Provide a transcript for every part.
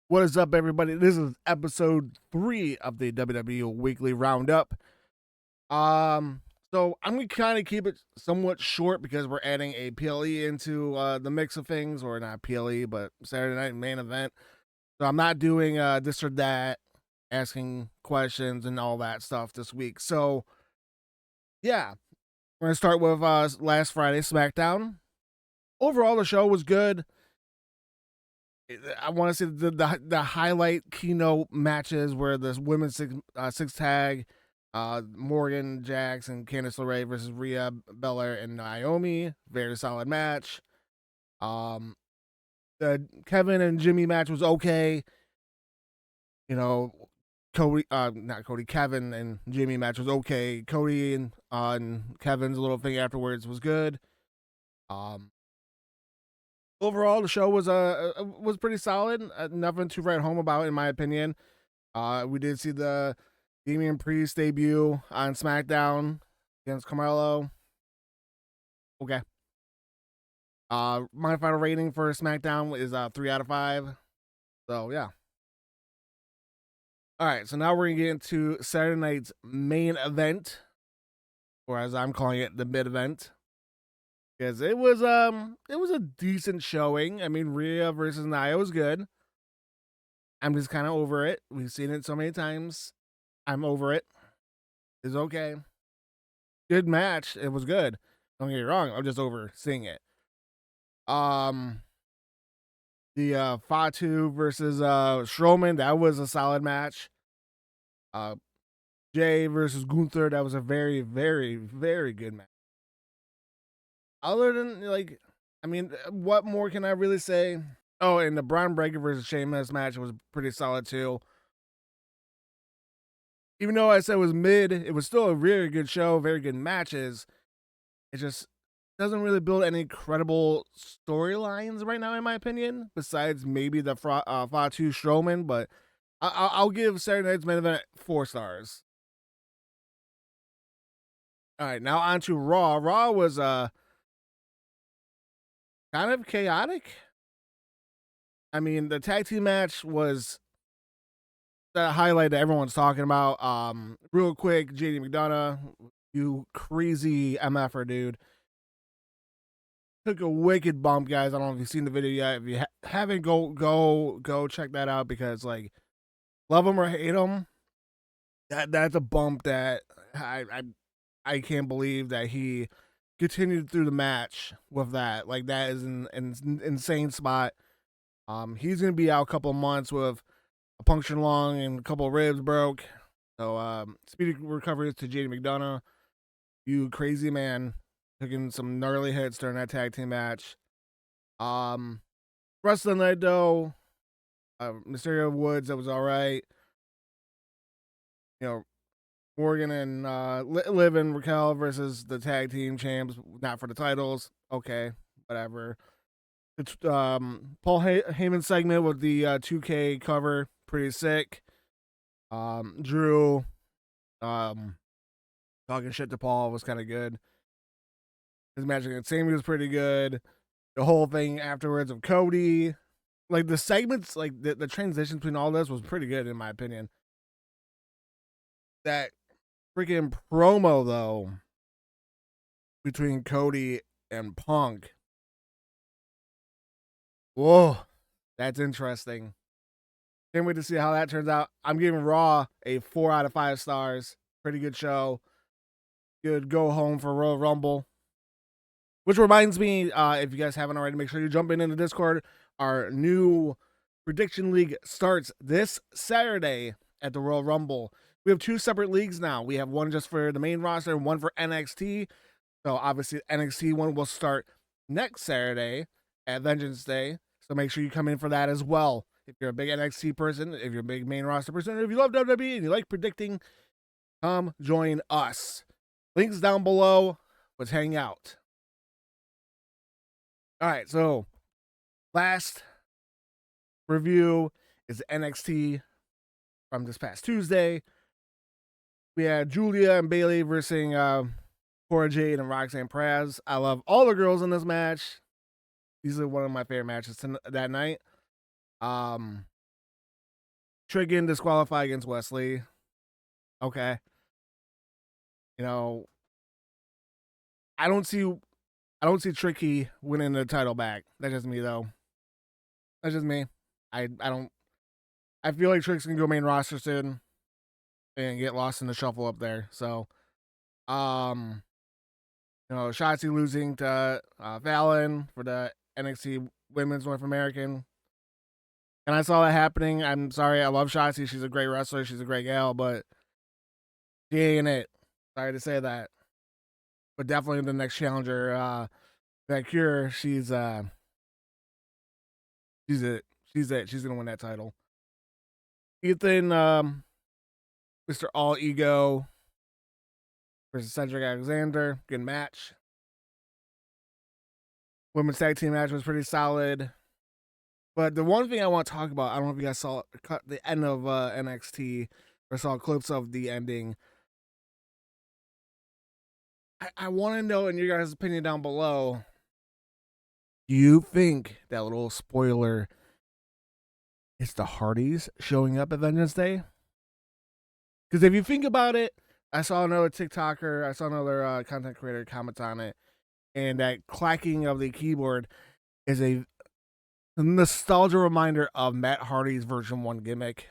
What is up, everybody? This is episode 3 of the WWE Weekly Round-up. Um, so I'm gonna kind of keep it somewhat short because we're adding a PLE into the mix of things, or not PLE, but Saturday Night Main Event. So I'm not doing this or that, asking questions and all that stuff this week. So yeah, we're gonna start with last Friday SmackDown. Overall, the show was good. I want to say the highlight keynote matches were the women's six tag, Morgan Jax and Candice LeRae versus Rhea Belair and Naomi. Very solid match. Um, the Kevin and Jimmy match was okay. You know, not Cody, Kevin and Jimmy match was okay. Cody and Kevin's little thing afterwards was good. Um, Overall, the show was pretty solid. Nothing to write home about, in my opinion. We did see the Damian Priest debut on SmackDown against Carmelo. Okay. My final rating for SmackDown is 3 out of 5. So yeah. All right. So now we're gonna get into Saturday night's main event, or as I'm calling it, the mid event, because it was a decent showing. I mean, Rhea versus Nia was good. I'm just kind of over it. We've seen it so many times. I'm over it. It's okay. Good match. It was good. Don't get me wrong. I'm just over seeing it. Um, the Fatu versus Strowman, that was a solid match. Uh, Jay versus Gunther, that was a very, very, very good match. Other than I mean, what more can I really say? Oh, and the Braun Breaker versus Sheamus match was pretty solid too. Even though I said it was mid, it was still a very good show, very good matches. It just doesn't really build any credible storylines right now, in my opinion. Besides maybe the Fatu Strowman, but I'll give Saturday Night's Main Event 4 stars. All right, now on to Raw. Raw was kind of chaotic. I mean, the tag team match was the highlight that everyone's talking about. Real quick, JD McDonough, you crazy MFer, dude. Took a wicked bump, guys. I don't know if you've seen the video yet. If you haven't, go check that out, because love him or hate him, that's a bump that I can't believe that he continued through the match with that. Like, that is an insane spot. He's gonna be out a couple of months with a punctured lung and a couple of ribs broke. So speedy recovery to JD McDonough. You crazy man, taking some gnarly hits during that tag team match. Rest of the night though, Mysterio Woods, that was all right. You know, Morgan and Liv and Raquel versus the tag team champs, not for the titles. Okay, whatever. It's Paul Heyman segment with the 2K cover, pretty sick. Drew talking shit to Paul was kind of good. His match against Sammy was pretty good. The whole thing afterwards of Cody, like the segments, like the transition between all this was pretty good, in my opinion. That freaking promo though between Cody and Punk. Whoa, that's interesting. Can't wait to see how that turns out. I'm giving Raw a 4 out of 5 stars. Pretty good show. Good go home for Royal Rumble. Which reminds me, if you guys haven't already, make sure you jump in the Discord. Our new prediction league starts this Saturday at the Royal Rumble. We have 2 separate leagues now. We have one just for the main roster and one for NXT. So obviously NXT one will start next Saturday at Vengeance Day. So make sure you come in for that as well. If you're a big NXT person, if you're a big main roster person, if you love WWE and you like predicting, come join us. Links down below. Let's hang out. All right, so last review is NXT from this past Tuesday. We had Julia and Bayley versus Cora Jade and Roxanne Perez. I love all the girls in this match. These are one of my favorite matches that night. Trigon disqualified against Wesley. Okay. You know, I don't see Tricky winning the title back. That's just me though. That's just me. I feel like Trick's gonna go main roster soon and get lost in the shuffle up there. So Shotzi losing to Fallon for the NXT Women's North American. And I saw that happening. I'm sorry, I love Shotzi. She's a great wrestler. She's a great gal, but she ain't it. Sorry to say that. But definitely the next challenger, that Cure, she's it. She's it. She's gonna win that title. Ethan, Mr. All Ego versus Cedric Alexander. Good match. Women's tag team match was pretty solid. But the one thing I want to talk about, I don't know if you guys saw the end of NXT or saw clips of the ending. I want to know, in your guys' opinion down below, do you think that little spoiler is the Hardys showing up at Vengeance Day? Because if you think about it, I saw another TikToker, I saw another content creator comment on it, and that clacking of the keyboard is a nostalgia reminder of Matt Hardy's version 1 gimmick.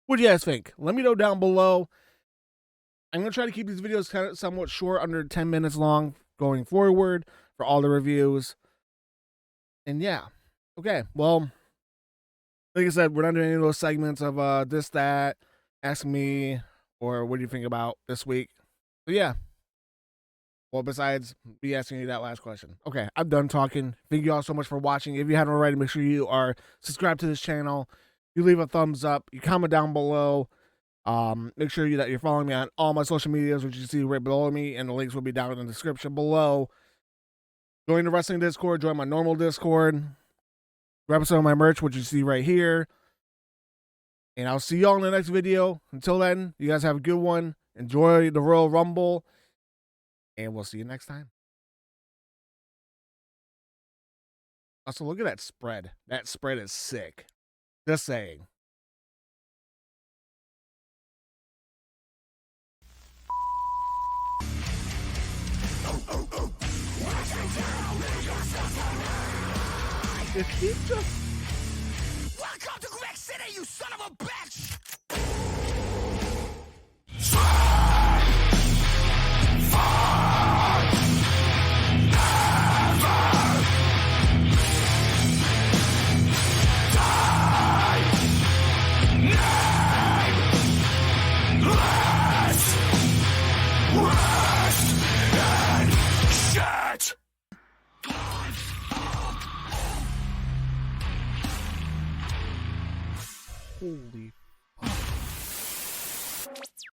What do you guys think? Let me know down below. I'm going to try to keep these videos kind of somewhat short, under 10 minutes long, going forward for all the reviews. And yeah. Okay, well, like I said, we're not doing any of those segments of this, that, ask me, or what do you think about this week. So yeah. Well, besides me asking you that last question. Okay, I'm done talking. Thank you all so much for watching. If you haven't already, make sure you are subscribed to this channel. You leave a thumbs up. You comment down below. Make sure that you're following me on all my social medias, which you see right below me, and the links will be down in the description below. Join the wrestling Discord. Join my normal Discord. Grab some of my merch, which you see right here. And I'll see y'all in the next video. Until then, you guys have a good one. Enjoy the Royal Rumble. And we'll see you next time. Also, look at that spread. That spread is sick. Just saying. Is he just... Welcome to Greg City, you son of a bitch! Holy